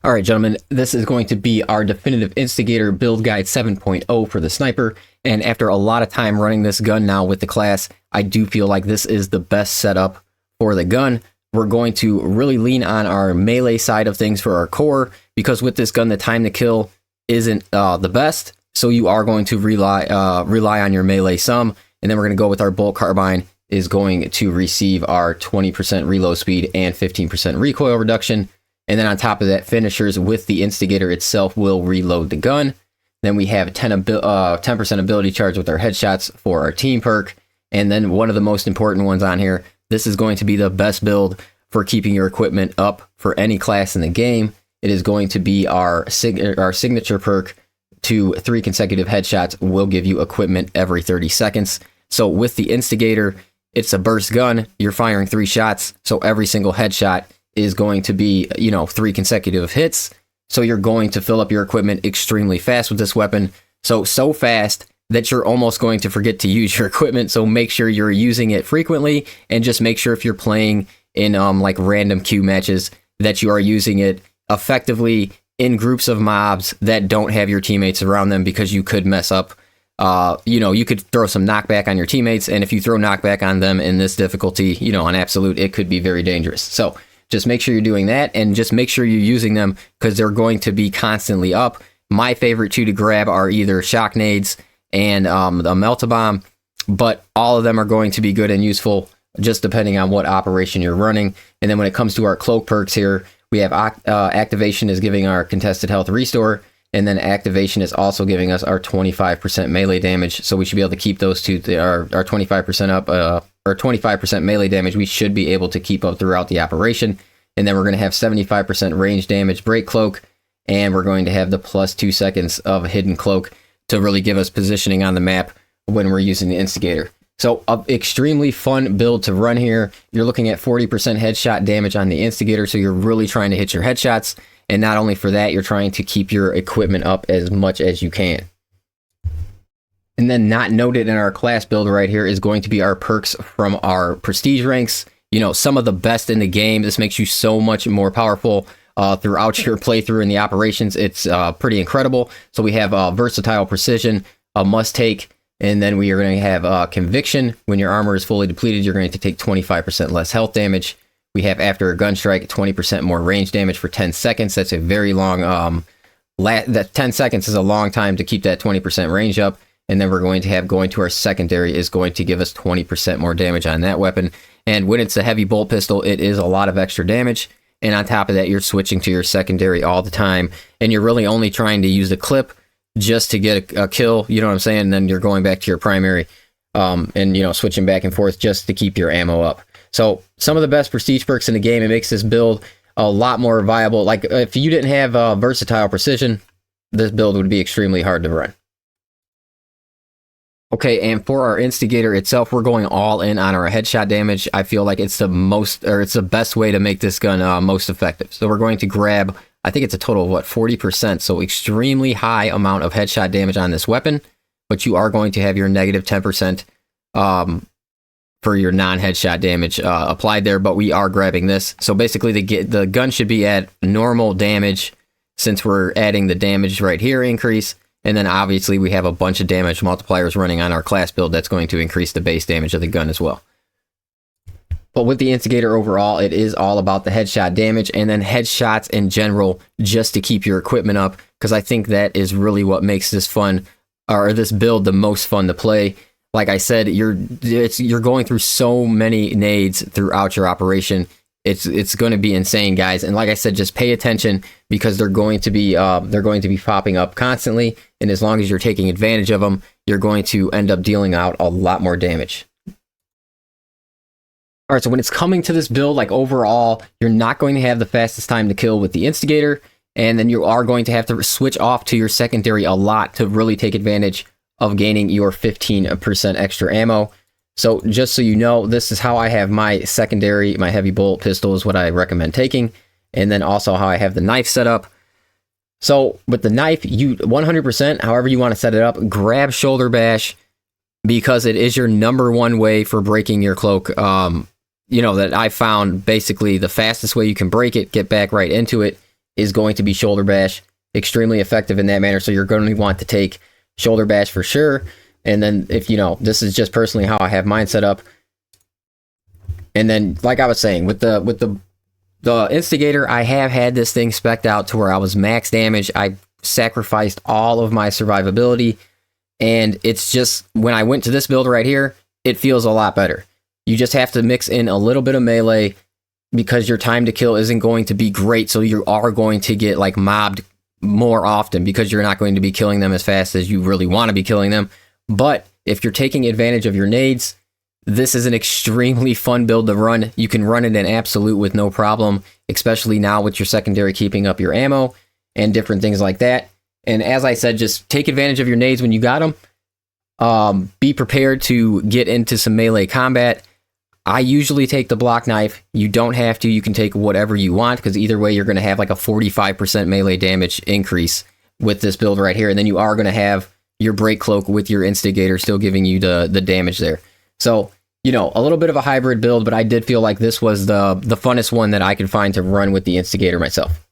All right, gentlemen, this is going to be our definitive Instigator build guide 7.0 for the sniper. And after a lot of time running this gun now with the class, I do feel like this is the best setup for the gun. We're going to really lean on our melee side of things for our core, because with this gun, the time to kill isn't the best. So you are going to rely on your melee some. And then we're going to go with our bolt carbine is going to receive our 20% reload speed and 15% recoil reduction. And then on top of that, finishers with the Instigator itself will reload the gun. Then we have 10% ability charge with our headshots for our team perk. And then one of the most important ones on here, this is going to be the best build for keeping your equipment up for any class in the game. It is going to be our signature perk. 3 consecutive headshots will give you equipment every 30 seconds. So with the Instigator, it's a burst gun. You're firing 3 shots. So every single headshot is going to be, 3 consecutive hits. So you're going to fill up your equipment extremely fast with this weapon. So fast that you're almost going to forget to use your equipment. So make sure you're using it frequently, and just make sure if you're playing in like random queue matches that you are using it effectively in groups of mobs that don't have your teammates around them, because you could mess up. You could throw some knockback on your teammates, and if you throw knockback on them in this difficulty, on absolute, it could be very dangerous. So just make sure you're doing that, and just make sure you're using them, because they're going to be constantly up. My favorite 2 to grab are either shock nades and the melt-a-bomb, but all of them are going to be good and useful, just depending on what operation you're running. And then when it comes to our cloak perks here, we have activation is giving our contested health restore, and then activation is also giving us our 25% melee damage. So we should be able to keep those two, our 25% up, or 25% melee damage, we should be able to keep up throughout the operation. And then we're going to have 75% range damage break cloak, and we're going to have the plus 2 seconds of hidden cloak to really give us positioning on the map when we're using the Instigator. So extremely fun build to run here. You're looking at 40% headshot damage on the Instigator, so you're really trying to hit your headshots. And not only for that, you're trying to keep your equipment up as much as you can. And then not noted in our class build right here is going to be our perks from our prestige ranks. Some of the best in the game. This makes you so much more powerful throughout your playthrough in the operations. It's pretty incredible. So we have versatile precision, a must take, and then we are going to have conviction. When your armor is fully depleted, you're going to take 25% less health damage. We have after a gun strike, 20% more range damage for 10 seconds. That's a very long, that 10 seconds is a long time to keep that 20% range up. And then we're going to have going to our secondary is going to give us 20% more damage on that weapon. And when it's a heavy bolt pistol, it is a lot of extra damage. And on top of that, you're switching to your secondary all the time. And you're really only trying to use the clip just to get a kill, you know what I'm saying? And then you're going back to your primary and, switching back and forth just to keep your ammo up. So some of the best prestige perks in the game. It makes this build a lot more viable. Like if you didn't have versatile precision, this build would be extremely hard to run. Okay, and for our Instigator itself, we're going all in on our headshot damage. I feel like it's the best way to make this gun most effective. So we're going to grab, I think it's a total of 40%, so extremely high amount of headshot damage on this weapon, but you are going to have your negative 10% for your non-headshot damage applied there, but we are grabbing this. So basically the gun should be at normal damage, since we're adding the damage right here increase. And then obviously we have a bunch of damage multipliers running on our class build that's going to increase the base damage of the gun as well. But with the Instigator overall, it is all about the headshot damage, and then headshots in general, just to keep your equipment up, because I think that is really what makes this fun, or this build the most fun to play. Like I said, you're going through so many nades throughout your operation. It's going to be insane, guys. And like I said, just pay attention, because they're going to be popping up constantly. And as long as you're taking advantage of them, you're going to end up dealing out a lot more damage. All right, so when it's coming to this build, like overall, you're not going to have the fastest time to kill with the Instigator, and then you are going to have to switch off to your secondary a lot to really take advantage of gaining your 15% extra ammo. So just so you know, this is how I have my secondary. My heavy bolt pistol is what I recommend taking, and then also how I have the knife set up. So with the knife, you 100%, however you want to set it up, grab shoulder bash, because it is your #1 way for breaking your cloak. That I found basically the fastest way you can break it, get back right into it, is going to be Shoulder Bash, extremely effective in that manner. So you're going to want to take Shoulder Bash for sure. And then if, you know, this is just personally how I have mine set up. And then, like I was saying, with the Instigator, I have had this thing spec'd out to where I was max damage. I sacrificed all of my survivability. And it's just, when I went to this build right here, it feels a lot better. You just have to mix in a little bit of melee because your time to kill isn't going to be great. So you are going to get like mobbed more often because you're not going to be killing them as fast as you really want to be killing them. But if you're taking advantage of your nades, this is an extremely fun build to run. You can run it in absolute with no problem, especially now with your secondary keeping up your ammo and different things like that. And as I said, just take advantage of your nades when you got them. Be prepared to get into some melee combat. I usually take the block knife. You don't have to. You can take whatever you want because either way, you're going to have like a 45% melee damage increase with this build right here. And then you are going to have your break cloak with your Instigator still giving you the damage there. So, you know, a little bit of a hybrid build, but I did feel like this was the funnest one that I could find to run with the Instigator myself.